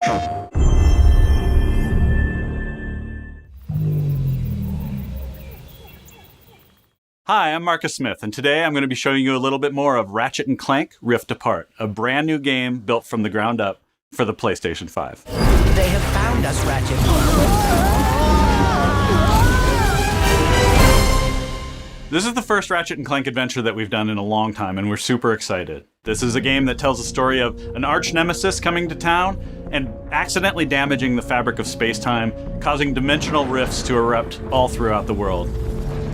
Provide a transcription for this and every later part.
Hi, I'm Marcus Smith, and today I'm going to be showing you a little bit more of Ratchet & Clank Rift Apart, a brand new game built from the ground up for the PlayStation 5. They have found us, Ratchet. This is the first Ratchet & Clank adventure that we've done in a long time, and we're super excited. This is a game that tells the story of an arch-nemesis coming to town and accidentally damaging the fabric of space-time, causing dimensional rifts to erupt all throughout the world.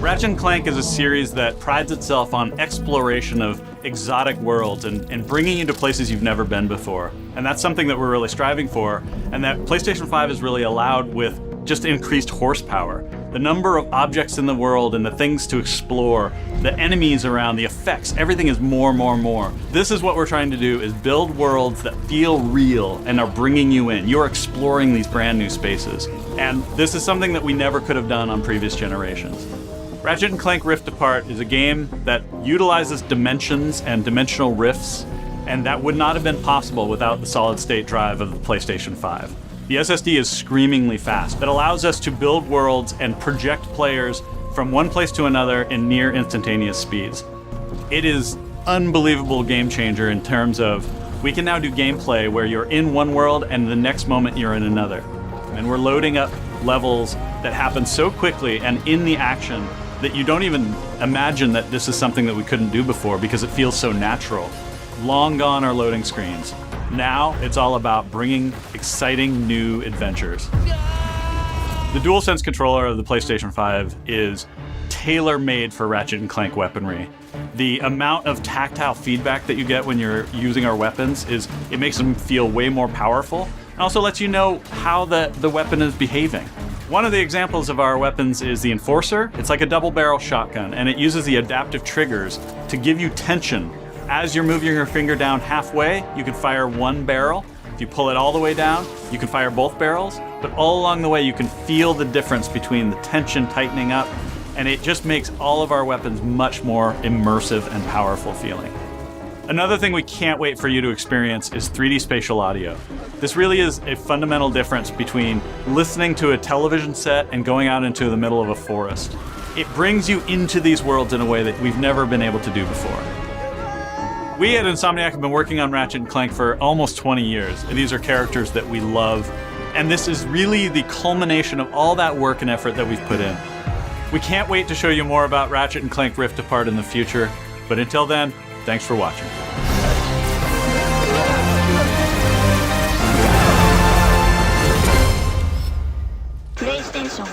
Ratchet & Clank is a series that prides itself on exploration of exotic worlds and bringing you to places you've never been before. And that's something that we're really striving for, and that PlayStation 5 has really allowed with just increased horsepower. The number of objects in the world and the things to explore, the enemies around, the effects, everything is more. This is what we're trying to do, is build worlds that feel real and are bringing you in. You're exploring these brand new spaces. And this is something that we never could have done on previous generations. Ratchet & Clank Rift Apart is a game that utilizes dimensions and dimensional rifts, and that would not have been possible without the solid-state drive of the PlayStation 5. The SSD is screamingly fast. It allows us to build worlds and project players from one place to another in near instantaneous speeds. It is unbelievable game changer in terms of we can now do gameplay where you're in one world and the next moment you're in another. And we're loading up levels that happen so quickly and in the action that you don't even imagine that this is something that we couldn't do before because it feels so natural. Long gone are loading screens. Now it's all about bringing exciting new adventures. The DualSense controller of the PlayStation 5 is tailor-made for Ratchet & Clank weaponry. The amount of tactile feedback that you get when you're using our weapons it makes them feel way more powerful, and also lets you know how the weapon is behaving. One of the examples of our weapons is the Enforcer. It's like a double-barrel shotgun, and it uses the adaptive triggers to give you tension. As you're moving your finger down halfway, you can fire one barrel. If you pull it all the way down, you can fire both barrels. But all along the way, you can feel the difference between the tension tightening up, and it just makes all of our weapons much more immersive and powerful feeling. Another thing we can't wait for you to experience is 3D spatial audio. This really is a fundamental difference between listening to a television set and going out into the middle of a forest. It brings you into these worlds in a way that we've never been able to do before. We at Insomniac have been working on Ratchet & Clank for almost 20 years. These are characters that we love, and this is really the culmination of all that work and effort that we've put in. We can't wait to show you more about Ratchet & Clank Rift Apart in the future, but until then, thanks for watching. PlayStation